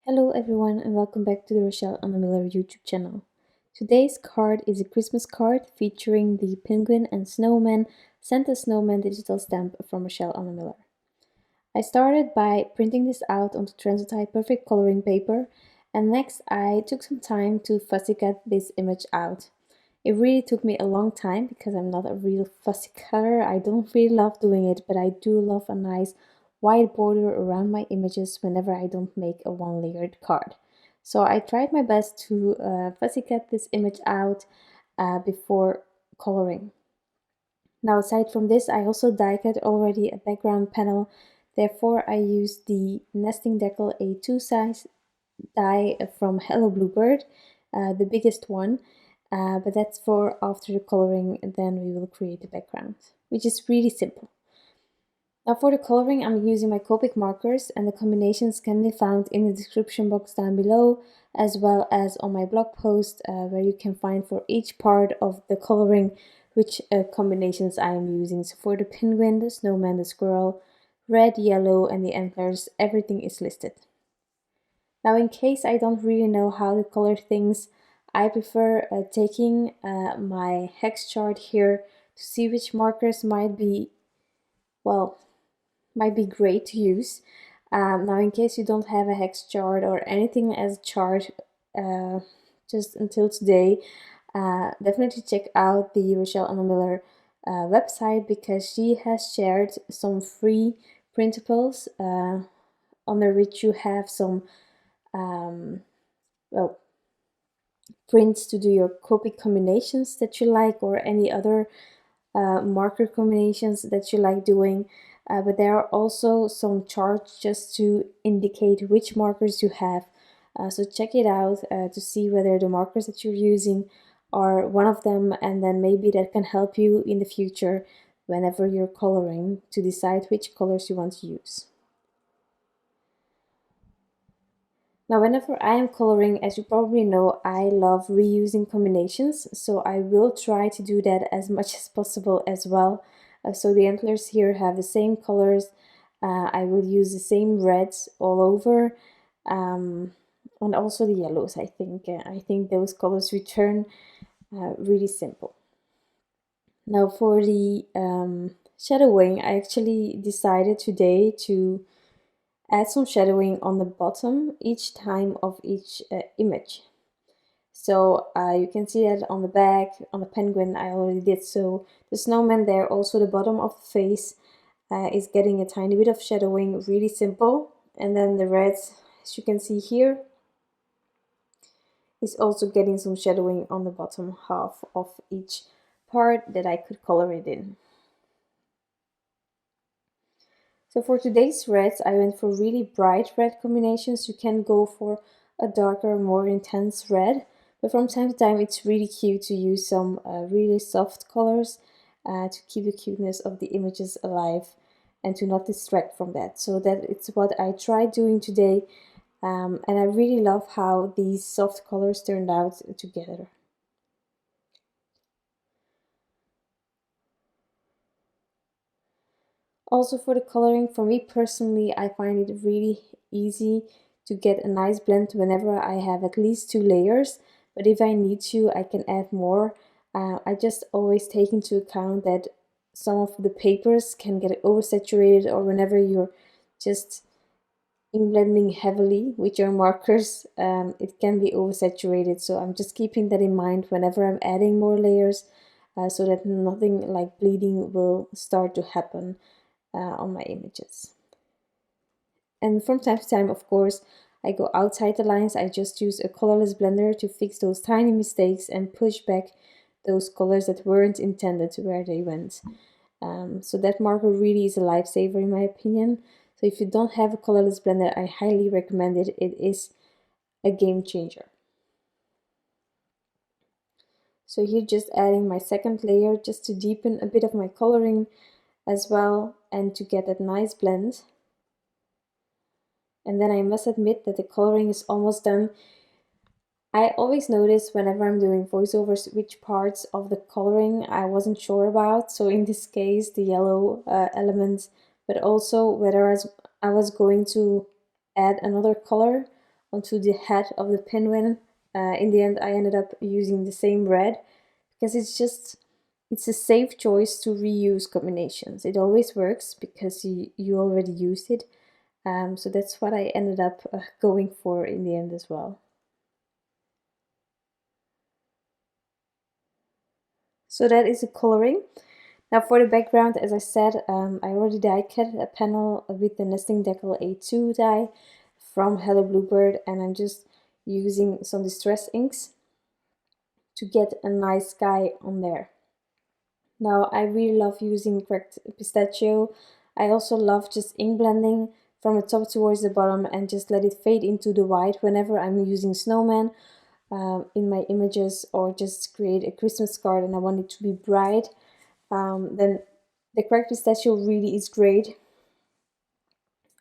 Hello everyone and welcome back to the Rachelle Anne Miller YouTube channel. Today's card is a Christmas card featuring the Penguin and Snowman Santa Snowman digital stamp from Rachelle Anne Miller. I started by printing this out onto Transitite Perfect coloring paper, and next I took some time to fussy cut this image out. It really took me a long time because I'm not a real fussy cutter. I don't really love doing it, but I do love a nice white border around my images whenever I don't make a one-layered card. So I tried my best to fussy cut this image out before coloring. Now aside from this, I also die cut already a background panel. Therefore I used the Nesting Decal A2 size die from Hello Bluebird, the biggest one. But that's for after the coloring, and then we will create the background, which is really simple. Now for the coloring, I'm using my Copic markers, and the combinations can be found in the description box down below, as well as on my blog post, where you can find for each part of the coloring which combinations I am using. So for the penguin, the snowman, the squirrel, red, yellow, and the antlers, everything is listed. Now in case I don't really know how to color things, I prefer taking my hex chart here to see which markers might be, well, might be great to use. Now in case you don't have a hex chart or anything as a chart just until today, definitely check out the Rachelle Anne Miller website, because she has shared some free printables under which you have some well, prints to do your Copic combinations that you like, or any other marker combinations that you like doing. But there are also some charts just to indicate which markers you have. So check it out to see whether the markers that you're using are one of them, and then maybe that can help you in the future whenever you're coloring to decide which colors you want to use. Now, whenever I am coloring, as you probably know, I love reusing combinations, so I will try to do that as much as possible as well. So the antlers here have the same colors. I will use the same reds all over, and also the yellows. I think those colors return really simple. Now for the shadowing, I actually decided today to add some shadowing on the bottom each time of each image. So you can see that on the back, on the penguin I already did so. The snowman there, also the bottom of the face is getting a tiny bit of shadowing, really simple. And then the reds, as you can see here, is also getting some shadowing on the bottom half of each part that I could color it in. So for today's reds, I went for really bright red combinations. You can go for a darker, more intense red, but from time to time it's really cute to use some really soft colors to keep the cuteness of the images alive and to not distract from that. So that it's what I tried doing today, and I really love how these soft colors turned out together. Also for the coloring, for me personally, I find it really easy to get a nice blend whenever I have at least 2 layers, but if I need to, I can add more. I just always take into account that some of the papers can get oversaturated, or whenever you're just ink blending heavily with your markers, it can be oversaturated. So I'm just keeping that in mind whenever I'm adding more layers, so that nothing like bleeding will start to happen on my images. And from time to time, of course, I go outside the lines. I just use a colorless blender to fix those tiny mistakes and push back those colors that weren't intended where they went. So that marker really is a lifesaver in my opinion. So if you don't have a colorless blender, I highly recommend it. It is a game changer. So here just adding my second layer just to deepen a bit of my coloring as well, and to get that nice blend. And then I must admit that the coloring is almost done. I always notice whenever I'm doing voiceovers which parts of the coloring I wasn't sure about. So in this case, the yellow element, but also whether I was going to add another color onto the head of the penguin. In the end, I ended up using the same red because it's a safe choice to reuse combinations. It always works because you already used it. So that's what I ended up going for in the end as well. So that is the coloring. Now for the background, as I said, I already die cut a panel with the Nesting Decal A2 die from Hello Bluebird, and I'm just using some distress inks to get a nice sky on there. Now I really love using cracked pistachio. I also love just ink blending from the top towards the bottom and just let it fade into the white whenever I'm using snowman in my images, or just create a Christmas card and I want it to be bright. Then the cracked pistachio really is great.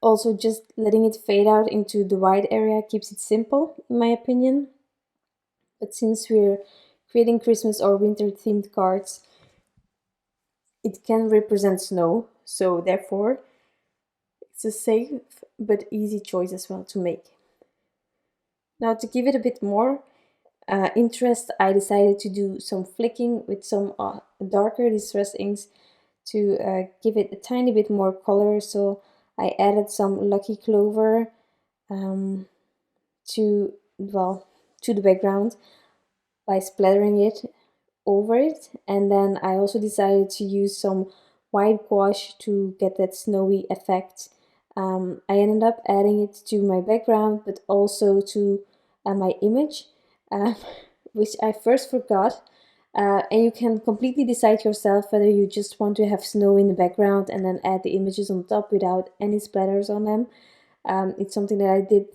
Also, just letting it fade out into the white area keeps it simple, in my opinion. But since we're creating Christmas or winter themed cards, it can represent snow, so therefore it's a safe but easy choice as well to make. Now, to give it a bit more interest, I decided to do some flicking with some darker distress inks to give it a tiny bit more color. So I added some Lucky Clover to the background by splattering it over it, and then I also decided to use some white gouache to get that snowy effect. I ended up adding it to my background, but also to my image, which I first forgot. And you can completely decide yourself whether you just want to have snow in the background and then add the images on top without any splatters on them. It's something that I did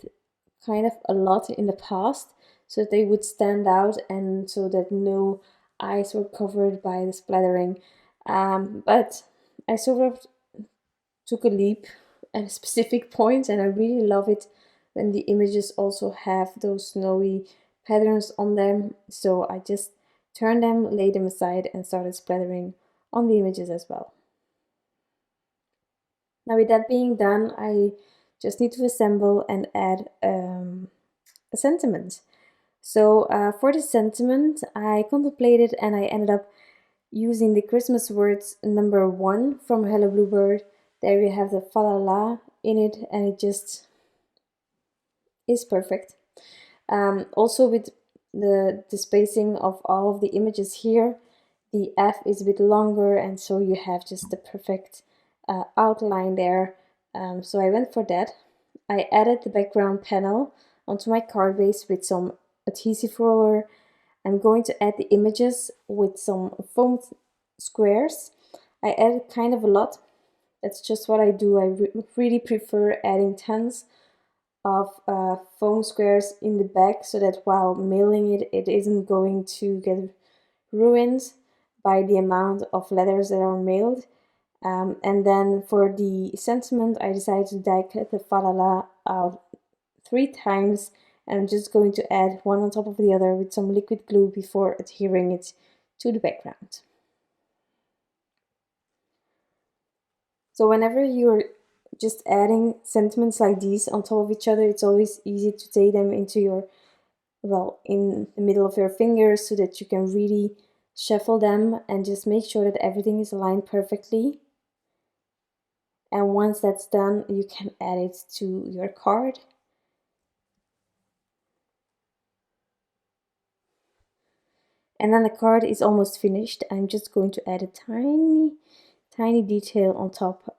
kind of a lot in the past, so that they would stand out and so that no eyes were covered by the splattering. But I sort of took a leap at a specific point, and I really love it when the images also have those snowy patterns on them. So I just turned them, laid them aside, and started splattering on the images as well. Now with that being done, I just need to assemble and add a sentiment. So for the sentiment, I contemplated and I ended up using the Christmas words number 1 from Hello Bluebird. There we have the fa la la in it, and it just is perfect. Also with the spacing of all of the images here, the F is a bit longer, and so you have just the perfect outline there. So I went for that. I added the background panel onto my card base with some adhesive roller. I'm going to add the images with some foam squares. I added kind of a lot. That's just what I do. I really prefer adding tons of foam squares in the back so that while mailing it, it isn't going to get ruined by the amount of letters that are mailed. And then for the sentiment, I decided to die cut the fa la la out 3 times. And I'm just going to add one on top of the other with some liquid glue before adhering it to the background. So whenever you're just adding sentiments like these on top of each other, it's always easy to take them into your, in the middle of your fingers so that you can really shuffle them and just make sure that everything is aligned perfectly. And once that's done, you can add it to your card. And then the card is almost finished. I'm just going to add a tiny detail on top,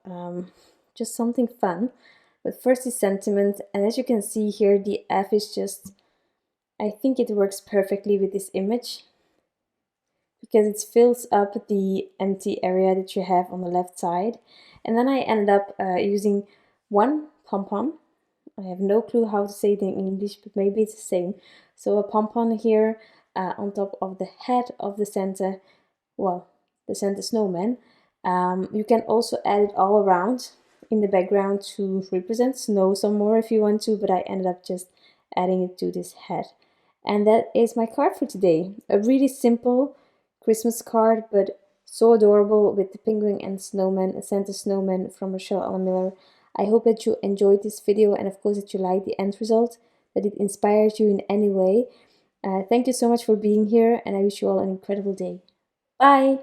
just something fun. But first is sentiment, and as you can see here, the F is just, I think it works perfectly with this image because it fills up the empty area that you have on the left side. And then I ended up using one pom-pom. I have no clue how to say it in English, but maybe it's the same. So a pom-pom here on top of the head of the Santa, the Santa Snowman. You can also add it all around in the background to represent snow some more if you want to, but I ended up just adding it to this head. And that is my card for today. A really simple Christmas card, but so adorable, with the penguin and snowman, a Santa Snowman from Rachelle Anne Miller. I hope that you enjoyed this video and of course that you liked the end result. that it inspires you in any way. Thank you so much for being here, and I wish you all an incredible day. Bye!